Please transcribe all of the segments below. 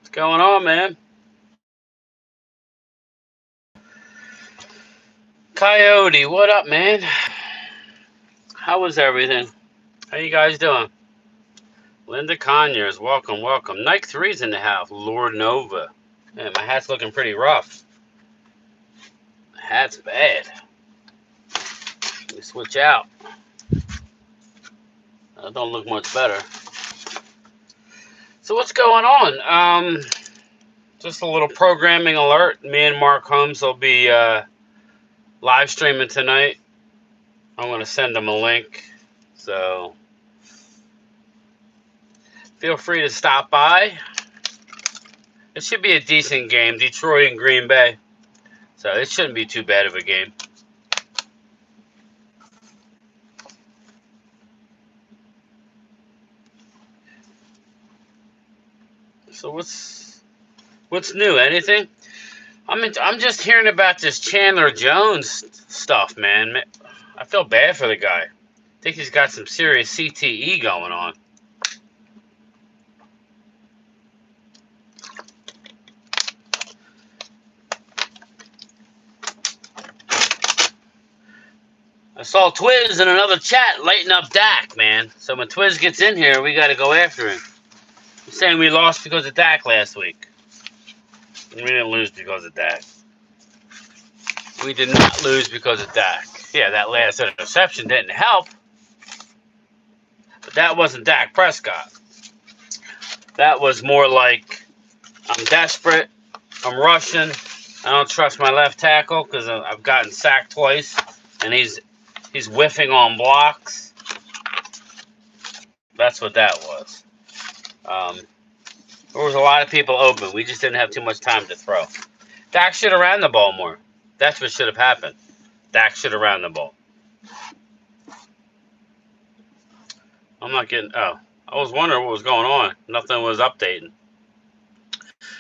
What's going on, man? Coyote, what up, man? How was everything? How you guys doing? Linda Conyers, welcome, welcome. Nike 3's in the house. Lord Nova. Man, my hat's looking pretty rough. My hat's bad. Let me switch out. That don't look much better. So what's going on? Just a little programming alert. Me and Mark Holmes will be live streaming tonight. I'm going to send him a link. So feel free to stop by. It should be a decent game. Detroit and Green Bay. So it shouldn't be too bad of a game. So what's new? Anything? I'm just hearing about this Chandler Jones stuff, man. I feel bad for the guy. I think he's got some serious CTE going on. I saw Twiz in another chat lighting up Dak, man. So when Twiz gets in here, we got to go after him. He's saying we lost because of Dak last week. We didn't lose because of Dak. We did not lose because of Dak. Yeah, that last interception didn't help. But that wasn't Dak Prescott. That was more like, I'm desperate. I'm rushing. I don't trust my left tackle because I've gotten sacked twice. And he's whiffing on blocks. That's what that was. There was a lot of people open. We just didn't have too much time to throw. Dak should have ran the ball more. That's what should have happened. Dak should have ran the ball. I'm not getting... Oh. I was wondering what was going on. Nothing was updating.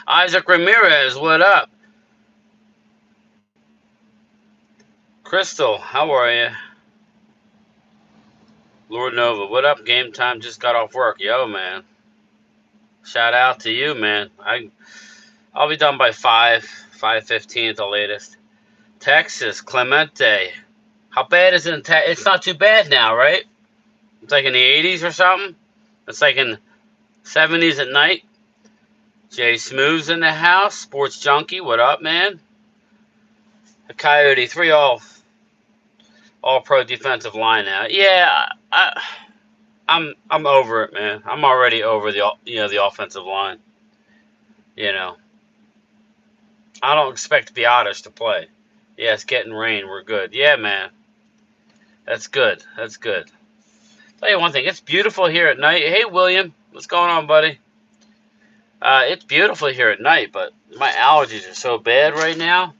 Isaac Ramirez, what up? Crystal, how are you? Lord Nova, what up? Game time, just got off work. Yo, man. Shout out to you, man. I'll be done by 5:15 at the latest. Texas, Clemente. How bad is it in Texas? It's not too bad now, right? It's like in the 80s or something. It's like in 70s at night. Jay Smooth's in the house. Sports Junkie, what up, man? The Coyote, 3 all pro defensive line now. Yeah, I'm over it, man. I'm already over the offensive line. You know, I don't expect Biotis to play. Yeah, it's getting rain. We're good. Yeah, man. That's good. That's good. Tell you one thing. It's beautiful here at night. Hey, William. What's going on, buddy? It's beautiful here at night, but my allergies are so bad right now.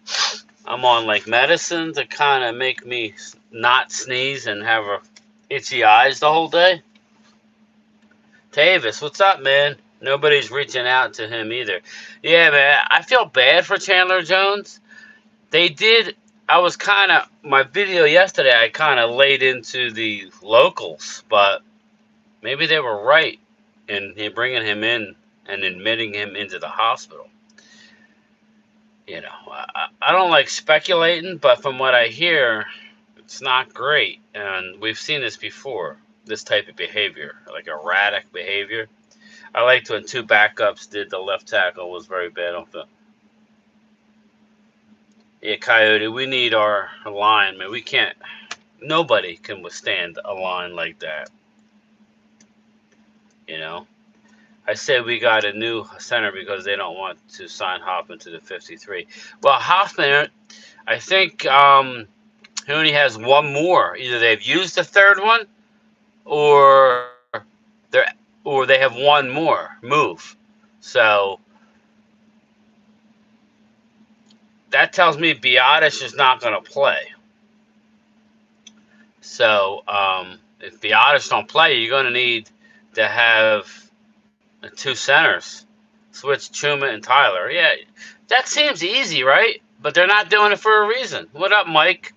I'm on, like, medicine to kind of make me not sneeze and have itchy eyes the whole day. Tavis, what's up, man? Nobody's reaching out to him either. Yeah, man. I feel bad for Chandler Jones. My video yesterday, I kind of laid into the locals, but maybe they were right in bringing him in and admitting him into the hospital. You know, I don't like speculating, but from what I hear, it's not great. And we've seen this before, this type of behavior, like erratic behavior. I liked when 2 backups did the left tackle, was very bad on film. Yeah, Coyote, we need our line, man. We can't, nobody can withstand a line like that. You know? I said we got a new center because they don't want to sign Hoffman to the 53. Well, Hoffman, I think he only has one more. Either they've used the third one, or they have one more move. So that tells me Biotis is not going to play. So if Biotis don't play, you're going to need to have 2 centers. Switch Chuma and Tyler. Yeah, that seems easy, right? But they're not doing it for a reason. What up, Mike?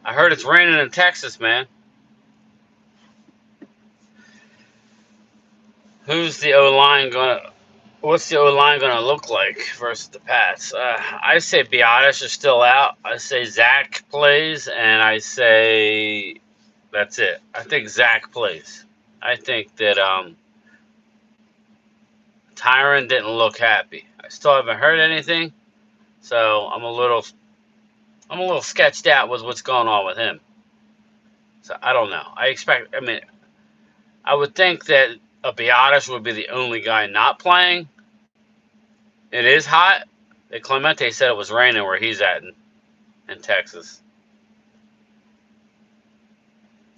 I heard it's raining in Texas, man. Who's the O line gonna? What's the O line gonna look like versus the Pats? I say Biotis is still out. I say Zach plays, and I say that's it. I think Zach plays. I think that Tyron didn't look happy. I still haven't heard anything, so I'm a little sketched out with what's going on with him. So I don't know. I mean, I would think that a Biotis would be the only guy not playing. It is hot. Clemente said it was raining where he's at in Texas.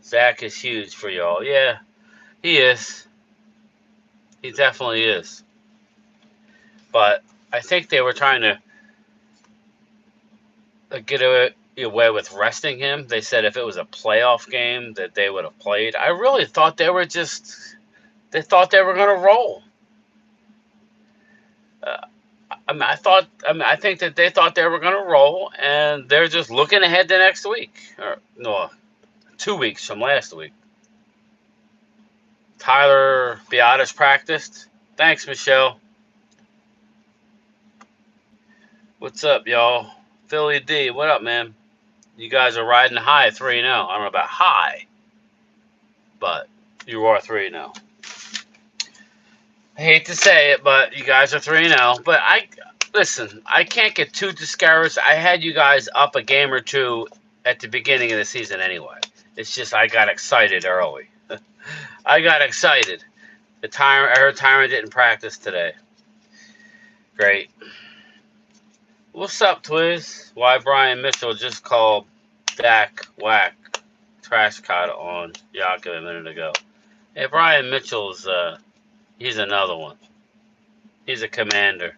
Zach is huge for y'all. Yeah, he is. He definitely is. But I think they were trying to get away with resting him. They said if it was a playoff game that they would have played. I really thought they thought they were going to roll. I think that they thought they were going to roll, and they're just looking ahead to next week. Or, no, 2 weeks from last week. Tyler Biotis practiced. Thanks, Michelle. What's up, y'all? Philly D, what up, man? You guys are riding high 3-0. I don't know about high, but you are 3-0. I hate to say it, but you guys are 3-0. But listen, I can't get too discouraged. I had you guys up a game or two at the beginning of the season anyway. It's just I got excited early. I got excited. I heard Tyron didn't practice today. Great. What's up, Twiz? Why Brian Mitchell just called Dak whack trash cut on Yaakov a minute ago. Hey, Brian Mitchell's he's another one. He's a commander.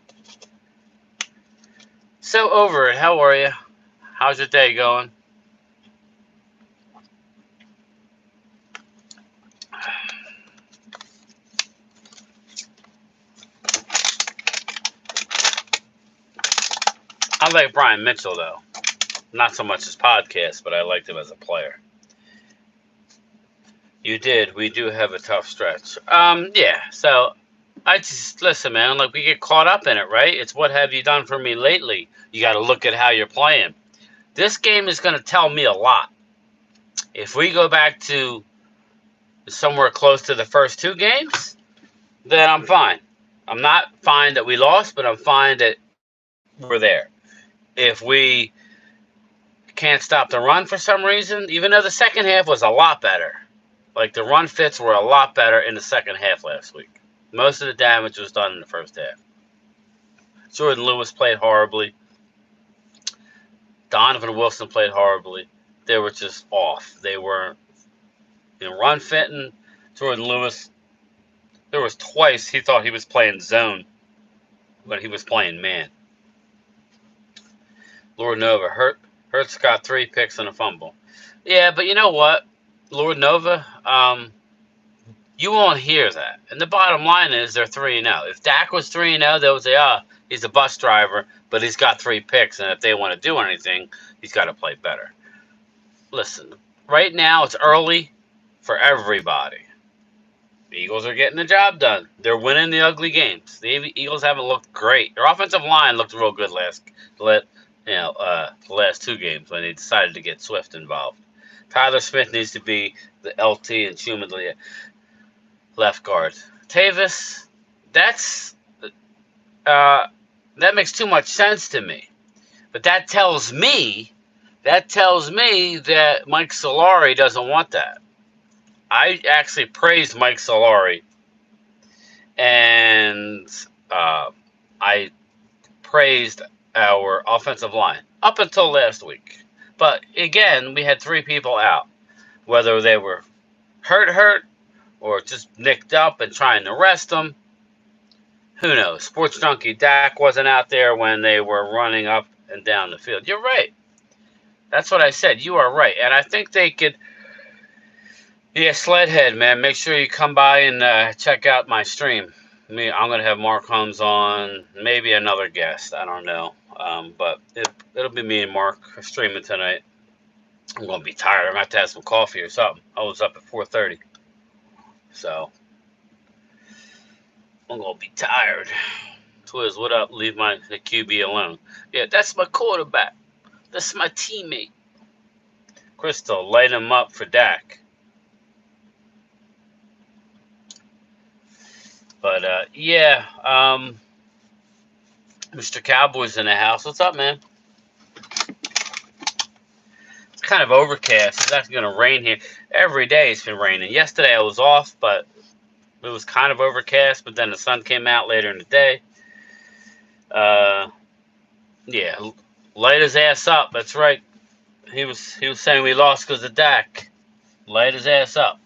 So over it. How are you? How's your day going? I like Brian Mitchell, though. Not so much his podcast, but I liked him as a player. You did. We do have a tough stretch. Yeah. So, I just, listen, man, like, we get caught up in it, right? It's what have you done for me lately? You got to look at how you're playing. This game is going to tell me a lot. If we go back to somewhere close to the first 2 games, then I'm fine. I'm not fine that we lost, but I'm fine that we're there. If we can't stop the run for some reason, even though the second half was a lot better, like the run fits were a lot better in the second half last week. Most of the damage was done in the first half. Jordan Lewis played horribly. Donovan Wilson played horribly. They were just off. They weren't run fitting. Jordan Lewis, there was twice he thought he was playing zone, but he was playing man. Lord Nova, Hurts got 3 picks and a fumble. Yeah, but you know what, Lord Nova, you won't hear that. And the bottom line is they're 3-0. If Dak was 3-0, they would say, he's a bus driver, but he's got 3 picks, and if they want to do anything, he's got to play better. Listen, right now it's early for everybody. The Eagles are getting the job done. They're winning the ugly games. The Eagles haven't looked great. Their offensive line looked real good the last 2 games when they decided to get Swift involved. Tyler Smith needs to be the LT and Schumann the left guard. Tavis, that makes too much sense to me. But that tells me that Mike Solari doesn't want that. I actually praised Mike Solari, and I praised our offensive line up until last week. But again, we had 3 people out, whether they were hurt, or just nicked up and trying to rest them. Who knows? Sports Junkie Dak wasn't out there when they were running up and down the field. You're right. That's what I said. You are right. And I think they could... Yeah, Sledhead, man. Make sure you come by and check out my stream. I'm going to have Mark Holmes on, maybe another guest. I don't know. But it'll be me and Mark streaming tonight. I'm going to be tired. I'm going to have to have some coffee or something. I was up at 4:30. So, I'm gonna be tired. Twiz, what up? Leave the QB alone. Yeah, that's my quarterback. That's my teammate. Crystal, light him up for Dak. But yeah, Mr. Cowboy's in the house. What's up, man? It's kind of overcast. It's actually going to rain here. Every day it's been raining. Yesterday I was off, but it was kind of overcast. But then the sun came out later in the day. Yeah, light his ass up. That's right. He was saying we lost because of Dak. Light his ass up.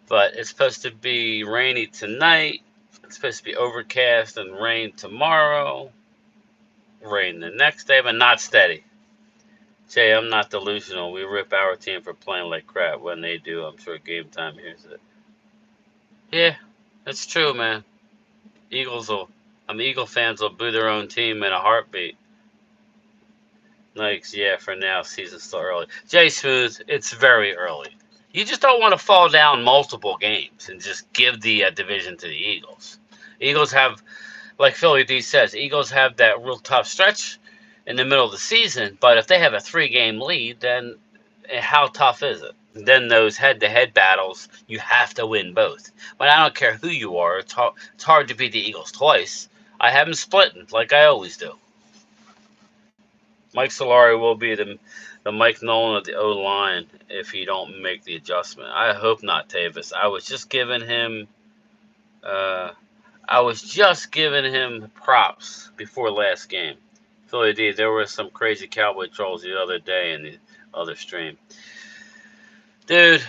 But it's supposed to be rainy tonight. It's supposed to be overcast and rain tomorrow. Rain the next day, but not steady. Jay, I'm not delusional. We rip our team for playing like crap. When they do, I'm sure Game Time hears it. Yeah, that's true, man. Eagle fans will boo their own team in a heartbeat. Nikes, yeah, for now, season's still early. Jay Smooth, it's very early. You just don't want to fall down multiple games and just give the division to the Eagles. Eagles have, like Philly D says, Eagles have that real tough stretch in the middle of the season, but if they have a 3-game lead, then how tough is it? Then those head-to-head battles, you have to win both. But I don't care who you are. It's hard to beat the Eagles twice. I have them splitting, like I always do. Mike Solari will be the Mike Nolan of the O-line if he don't make the adjustment. I hope not, Tavis. I was just giving him props before last game. Philly D, there were some crazy Cowboy trolls the other day in the other stream. Dude,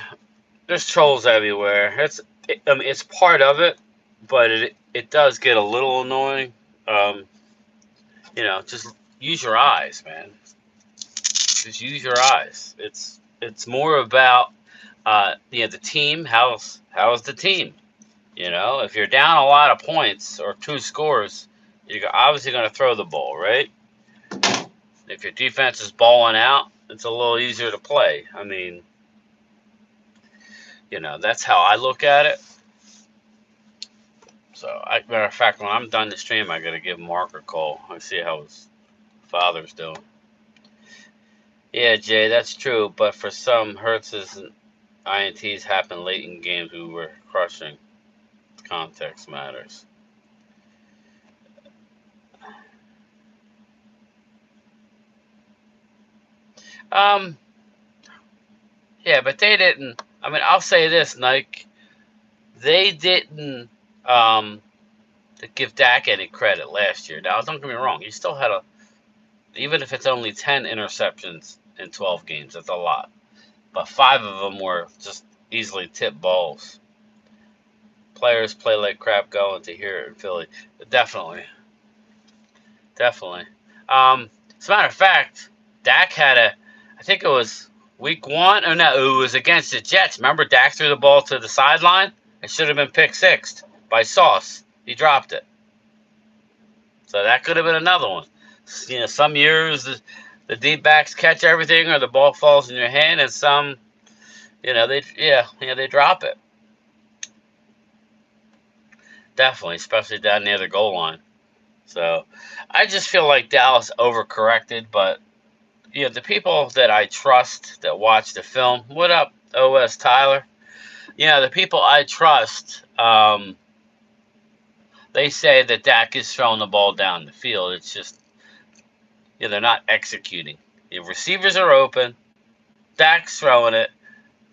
there's trolls everywhere. It's part of it, but it does get a little annoying. Just use your eyes, man. Just use your eyes. It's more about the team. How's the team? If you're down a lot of points or 2 scores, you're obviously going to throw the ball, right? If your defense is balling out, it's a little easier to play. I mean, that's how I look at it. So, matter of fact, when I'm done the stream, I got to give Mark a call and see how his father's doing. Yeah, Jay, that's true. But for some, Hurts's and INTs happen late in games we were crushing. Context matters. Yeah, but they didn't. I mean, I'll say this, Nike. They didn't give Dak any credit last year. Now, don't get me wrong. He still had even if it's only 10 interceptions in 12 games, that's a lot. But 5 of them were just easily tipped balls. Players play like crap going to hear it in Philly. Definitely. As a matter of fact, Dak had I think it was week 1. Oh, no, it was against the Jets. Remember, Dak threw the ball to the sideline? It should have been pick 6 by Sauce. He dropped it. So that could have been another one. Some years the deep backs catch everything or the ball falls in your hand, and some, they drop it. Definitely, especially down near the goal line. So I just feel like Dallas overcorrected, but the people that I trust that watch the film, what up, OS Tyler? The people I trust, they say that Dak is throwing the ball down the field. It's just, they're not executing. The receivers are open. Dak's throwing it,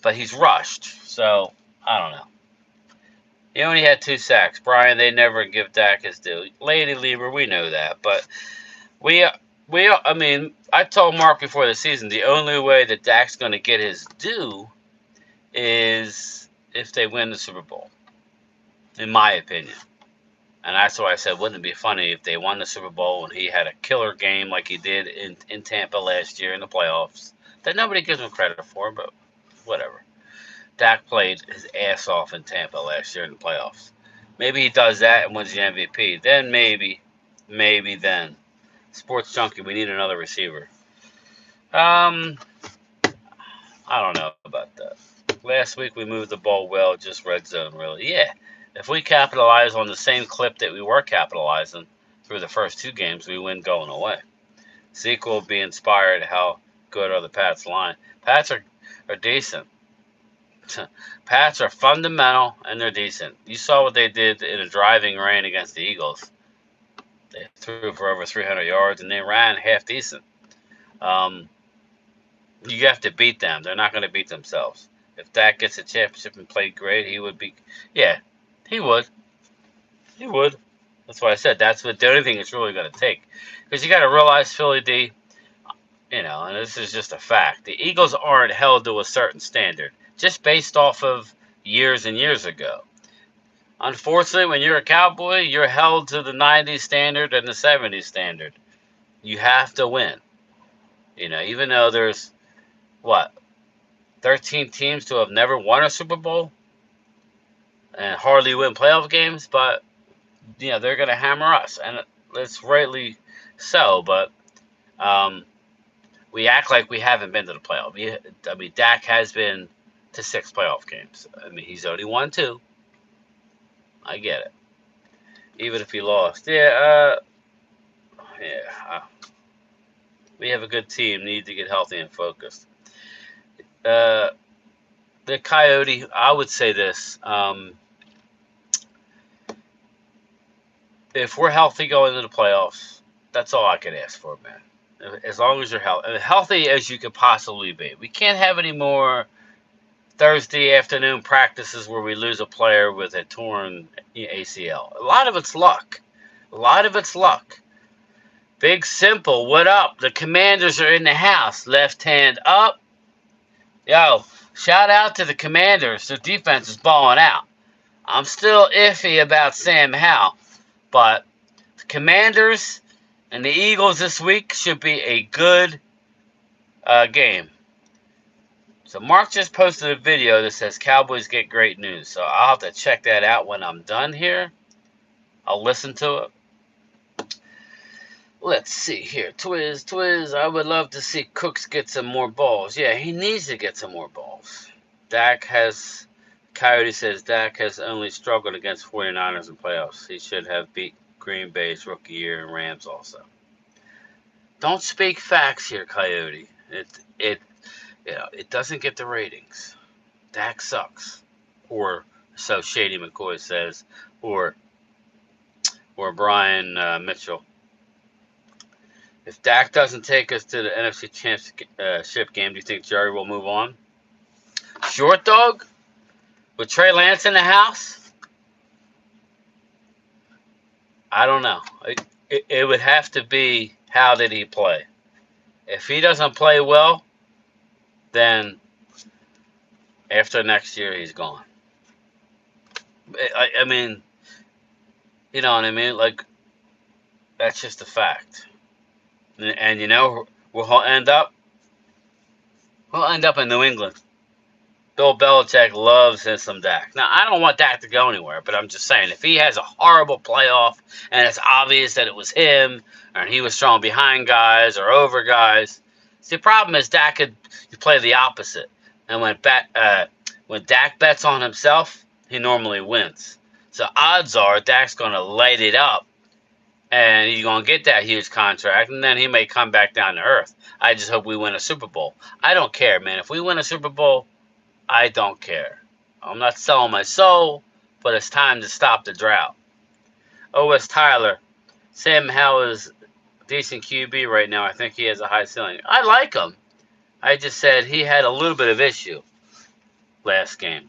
but he's rushed. So, I don't know. He only had 2 sacks. Brian, they never give Dak his due. Lady Lieber, we know that. But I told Mark before the season, the only way that Dak's going to get his due is if they win the Super Bowl, in my opinion. And that's why I said, wouldn't it be funny if they won the Super Bowl and he had a killer game like he did in Tampa last year in the playoffs that nobody gives him credit for, but whatever. Dak played his ass off in Tampa last year in the playoffs. Maybe he does that and wins the MVP. Then maybe then. Sports Junkie, we need another receiver. I don't know about that. Last week we moved the ball well, just red zone, really. Yeah, if we capitalize on the same clip that we were capitalizing through the first 2 games, we win going away. Zeke will be inspired how good are the Pats line. Pats are decent. Pats are fundamental and they're decent. You saw what they did in a driving rain against the Eagles. They threw for over 300 yards and they ran half decent. Um, you have to beat them. They're not going to beat themselves. If Dak gets a championship and played great, he would be. Yeah, he would. He would. That's why I said that's what the only thing it's really going to take. Because you got to realize, Philly D, and this is just a fact. The Eagles aren't held to a certain standard just based off of years and years ago. Unfortunately, when you're a Cowboy, you're held to the 90s standard and the 70s standard. You have to win. Even though there's, what, 13 teams to have never won a Super Bowl and hardly win playoff games, but, they're going to hammer us. And it's rightly so, but we act like we haven't been to the playoff. Dak has been to 6 playoff games. He's only won 2. I get it. Even if he lost. We have a good team. Need to get healthy and focused. The Coyote, I would say this. If we're healthy going into the playoffs, that's all I can ask for, man. As long as you're healthy as you could possibly be. We can't have any more Thursday afternoon practices where we lose a player with a torn ACL. A lot of it's luck. Big Simple, what up? The Commanders are in the house. Left hand up. Yo, shout out to the Commanders. Their defense is balling out. I'm still iffy about Sam Howell, but the Commanders and the Eagles this week should be a good game. So Mark just posted a video that says Cowboys get great news. So I'll have to check that out when I'm done here. I'll listen to it. Let's see here. Twiz, I would love to see Cooks get some more balls. Yeah, he needs to get some more balls. Coyote says Dak has only struggled against 49ers in playoffs. He should have beat Green Bay's rookie year and Rams also. Don't speak facts here, Coyote. It doesn't get the ratings. Dak sucks. Or so Shady McCoy says. Or Brian Mitchell. If Dak doesn't take us to the NFC Championship game, do you think Jerry will move on? Short dog? With Trey Lance in the house? I don't know. It would have to be, how did he play? If he doesn't play well, then after next year, he's gone. I mean, you know what I mean? Like, that's just a fact. And we'll end up in New England. Bill Belichick loves him some Dak. Now, I don't want Dak to go anywhere, but I'm just saying, if he has a horrible playoff and it's obvious that it was him, or he was throwing behind guys or over guys, see, the problem is Dak could play the opposite. And when Dak bets on himself, he normally wins. So odds are Dak's going to light it up, and he's going to get that huge contract, and then he may come back down to earth. I just hope we win a Super Bowl. I don't care, man. If we win a Super Bowl, I don't care. I'm not selling my soul, but it's time to stop the drought. O.S. Tyler, Sam Howell is a decent QB right now. I think he has a high ceiling. I like him. I just said he had a little bit of issue last game.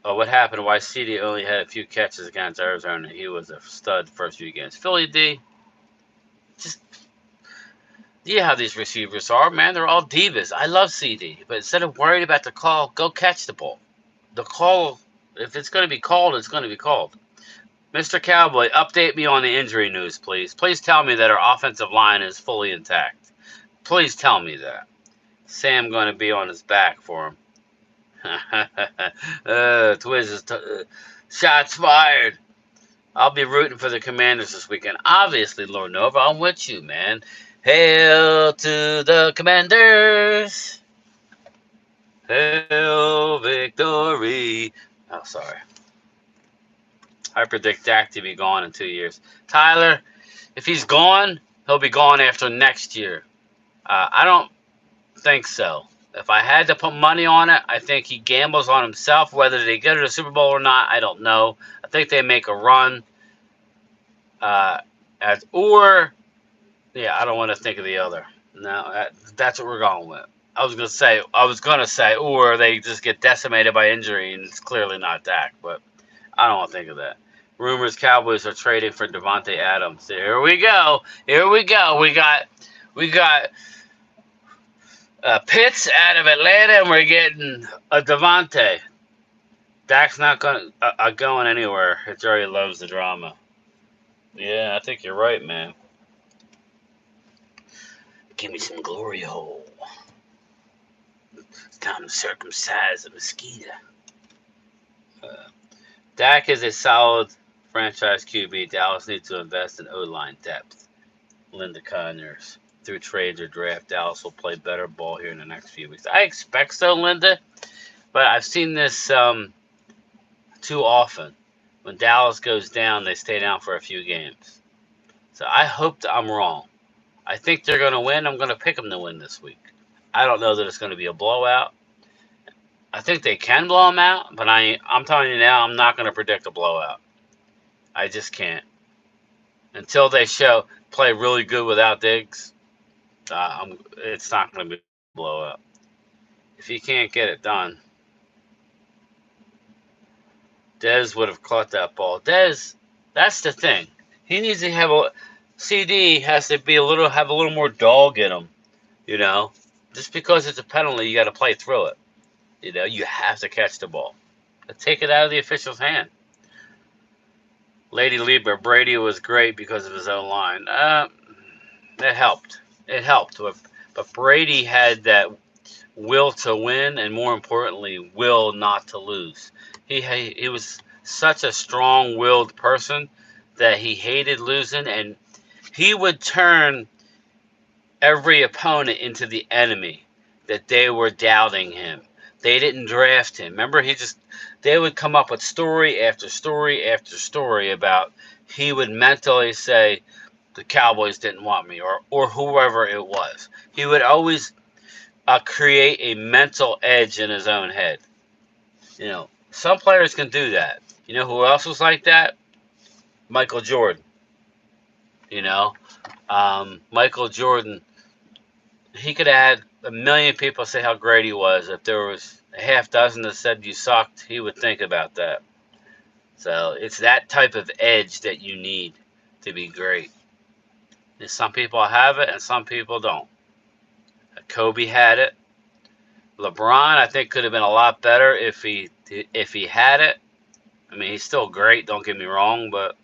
What happened? Why CD only had a few catches against Arizona? He was a stud first few games. Philly D, how these receivers are, man. They're all divas. I love CD, but instead of worried about the call, go catch the ball. The call, if it's going to be called, it's going to be called. Mr. Cowboy, update me on the injury news, please. Please tell me that our offensive line is fully intact. Please tell me that. Sam going to be on his back for him. Twiz is shots fired. I'll be rooting for the Commanders this weekend. Obviously, Lord Nova, I'm with you, man. Hail to the Commanders. Hail victory. Oh, sorry. I predict Dak to be gone in 2 years. Tyler, if he's gone, he'll be gone after next year. I don't think so. If I had to put money on it, I think he gambles on himself. Whether they get to the Super Bowl or not, I don't know. I think they make a run. Uh, yeah, I don't want to think of the other. No, that's what we're going with. I was gonna say, or they just get decimated by injury, and it's clearly not Dak. But I don't want to think of that. Rumors Cowboys are trading for Devontae Adams. Here we go. Here we go. We got Pitts out of Atlanta, and we're getting a Devontae. Dak's not going anywhere. Jerry loves the drama. Yeah, I think you're right, man. Give me some glory hole. It's time to circumcise a mosquito. Dak is a solid franchise QB. Dallas needs to invest in O-line depth. Linda Conyers. Through trades or draft, Dallas will play better ball here in the next few weeks. I expect so, Linda. But I've seen this too often. When Dallas goes down, they stay down for a few games. So I hope that I'm wrong. I think they're going to win. I'm going to pick them to win this week. I don't know that it's going to be a blowout. I think they can blow them out, but I'm telling you now, I'm not going to predict a blowout. I just can't. Until they play really good without Diggs, it's not going to be a blowout. If he can't get it done, Dez would have caught that ball. Dez, that's the thing. He needs to have CD has to have a little more dog in him, you know. Just because it's a penalty, you got to play through it. You know, you have to catch the ball. Take it out of the official's hand. Lady Lieber, Brady was great because of his own line. It helped. It helped. But Brady had that will to win, and more importantly, will not to lose. He was such a strong-willed person that he hated losing, and he would turn every opponent into the enemy, that they were doubting him. They didn't draft him. Remember, they would come up with story after story after story about he would mentally say, the Cowboys didn't want me, or whoever it was. He would always create a mental edge in his own head. You know, some players can do that. You know who else was like that? Michael Jordan. You know, Michael Jordan, he could have had a million people say how great he was. If there was a half dozen that said you sucked, he would think about that. So it's that type of edge that you need to be great. And some people have it and some people don't. Kobe had it. LeBron, I think, could have been a lot better if he had it. I mean, he's still great, don't get me wrong, but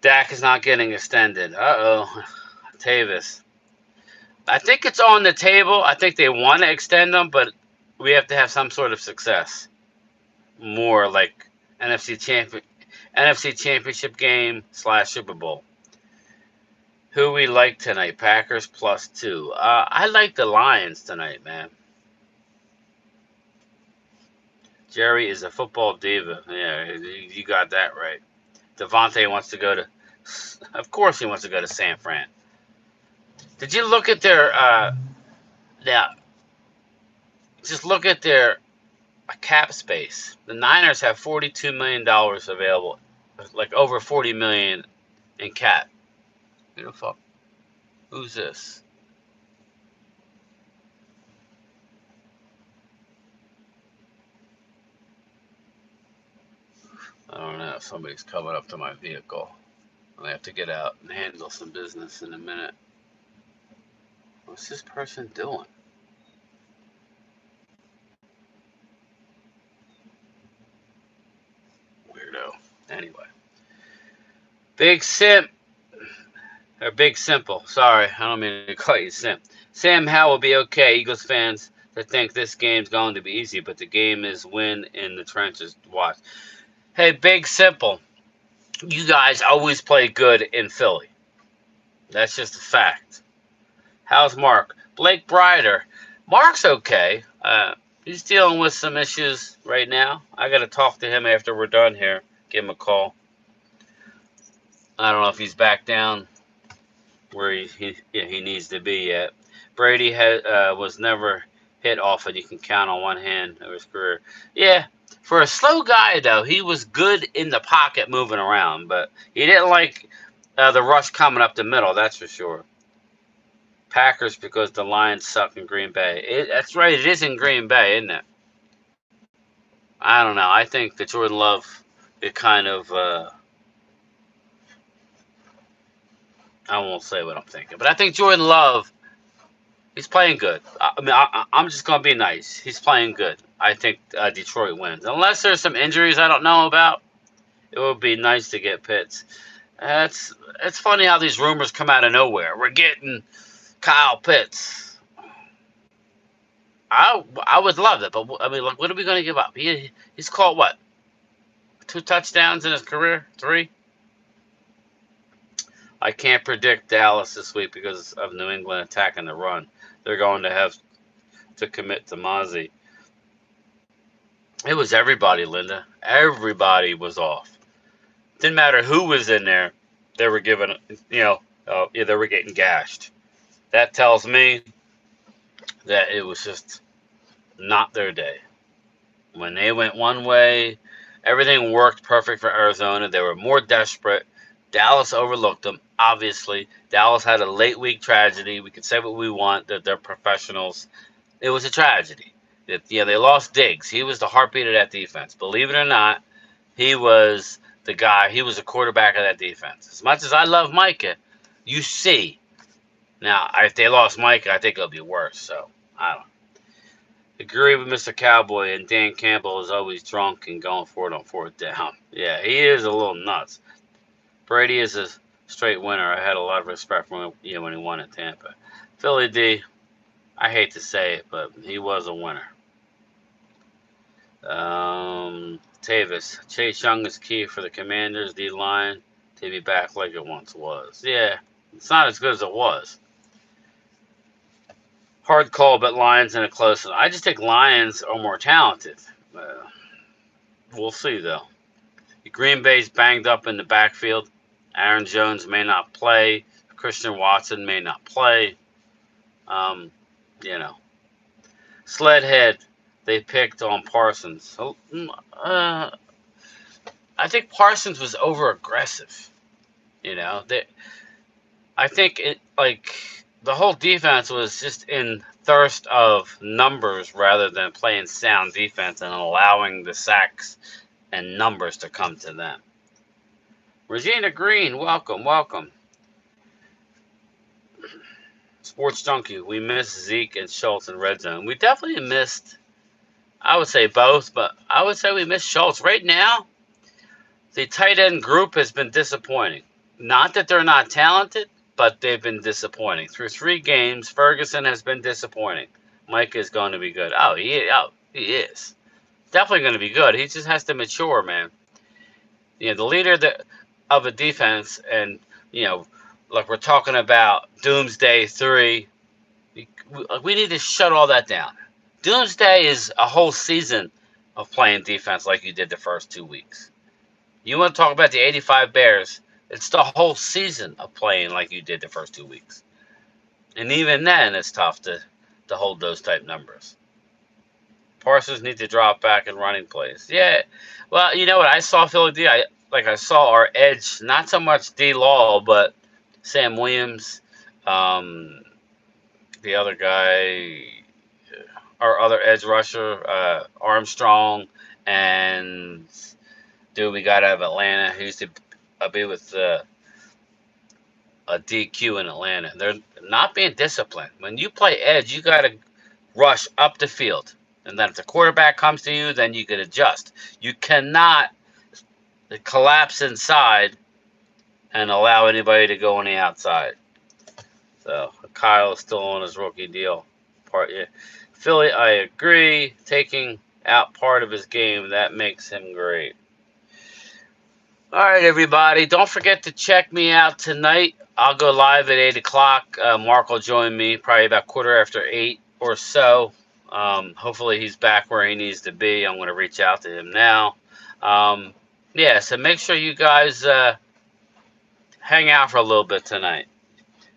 Dak is not getting extended. Uh-oh. Tavis. I think it's on the table. I think they want to extend them, but we have to have some sort of success. More like NFC Championship game / Super Bowl. Who we like tonight? Packers +2. I like the Lions tonight, man. Jerry is a football diva. Yeah, you got that right. Devontae wants to go to... Of course he wants to go to San Fran. Did you look at their... now, just look at their cap space. The Niners have $42 million available. Like over $40 million in cap. Who the fuck? Who's this? I don't know. Somebody's coming up to my vehicle. I have to get out and handle some business in a minute. What's this person doing? Weirdo. Anyway. Big Simp. Or Big Simple. Sorry, I don't mean to call you Simp. Sam Howell will be okay. Eagles fans that think this game's going to be easy, but the game is win in the trenches. Watch. Hey, Big Simple. You guys always play good in Philly. That's just a fact. How's Mark? Blake Breider. Mark's okay. He's dealing with some issues right now. I got to talk to him after we're done here. Give him a call. I don't know if he's back down where he needs to be yet. Brady was never hit often. You can count on one hand of his career. Yeah, for a slow guy though, he was good in the pocket moving around, but he didn't like the rush coming up the middle. That's for sure. Packers because the Lions suck in Green Bay. That's right. It is in Green Bay, isn't it? I don't know. I think that Jordan Love, it kind of. I won't say what I'm thinking, but I think Jordan Love, he's playing good. I mean, I'm just gonna be nice. He's playing good. I think Detroit wins, unless there's some injuries I don't know about. It would be nice to get Pitts. It's funny how these rumors come out of nowhere. We're getting Kyle Pitts. I would love it, but I mean, like, what are we going to give up? He's caught what? 2 touchdowns in his career? 3? I can't predict Dallas this week because of New England attacking the run. They're going to have to commit to Mozzie. It was everybody, Linda. Everybody was off. Didn't matter who was in there. They were given, they were getting gashed. That tells me that it was just not their day. When they went one way, everything worked perfect for Arizona. They were more desperate. Dallas overlooked them, obviously. Dallas had a late week tragedy. We can say what we want, that they're professionals. It was a tragedy. They lost Diggs. He was the heartbeat of that defense. Believe it or not, he was the guy. He was the quarterback of that defense. As much as I love Micah, you see. Now, if they lost Micah, I think it'll be worse. So, I don't know. Agree with Mr. Cowboy, and Dan Campbell is always drunk and going for it on 4th down. Yeah, he is a little nuts. Brady is a straight winner. I had a lot of respect for him when he won at Tampa. Philly D, I hate to say it, but he was a winner. Tavis, Chase Young is key for the Commanders D-line to be back like it once was. Yeah, it's not as good as it was. Hard call, but Lions in a close one. I just think Lions are more talented. We'll see, though. Green Bay's banged up in the backfield. Aaron Jones may not play. Christian Watson may not play. Sledhead, they picked on Parsons. So, I think Parsons was over-aggressive. I think the whole defense was just in thirst of numbers rather than playing sound defense and allowing the sacks and numbers to come to them. Regina Green, welcome. Sports Junkie, we missed Zeke and Schultz in red zone. We definitely missed, I would say both, but I would say we missed Schultz. Right now, the tight end group has been disappointing. Not that they're not talented, but they've been disappointing. Through 3 games, Ferguson has been disappointing. Mike is going to be good. He is. Definitely going to be good. He just has to mature, man. The leader of a defense, and, like we're talking about Doomsday 3, we need to shut all that down. Doomsday is a whole season of playing defense like you did the first 2 weeks. You want to talk about the 85 Bears, it's the whole season of playing like you did the first 2 weeks. And even then, it's tough to hold those type numbers. Parsons need to drop back in running plays. Yeah, well, you know what? I saw Philly D. I saw our edge, not so much D-Law, but Sam Williams, the other guy, our other edge rusher, Armstrong, and dude we got out of Atlanta who used to be with a DQ in Atlanta. They're not being disciplined. When you play edge, you got to rush up the field. And then if the quarterback comes to you, then you can adjust. You cannot collapse inside and allow anybody to go on the outside. So Kyle is still on his rookie deal. Philly, I agree. Taking out part of his game, that makes him great. All right, everybody. Don't forget to check me out tonight. I'll go live at 8 o'clock. Mark will join me probably about 8:15. or so. Hopefully he's back where he needs to be. I'm going to reach out to him now. Yeah, so make sure you guys hang out for a little bit tonight.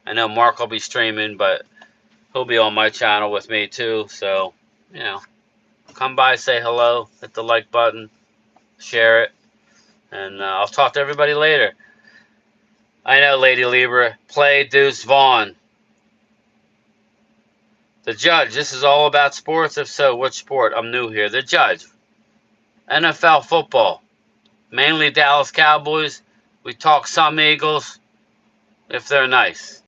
I know Mark will be streaming, but he'll be on my channel with me too. So, you know, come by, say hello, hit the like button, share it, and I'll talk to everybody later. I know, Lady Libra. Play Deuce Vaughn. The Judge. This is all about sports. If so, which sport? I'm new here. The Judge. NFL football. Mainly Dallas Cowboys. We talk some Eagles if they're nice.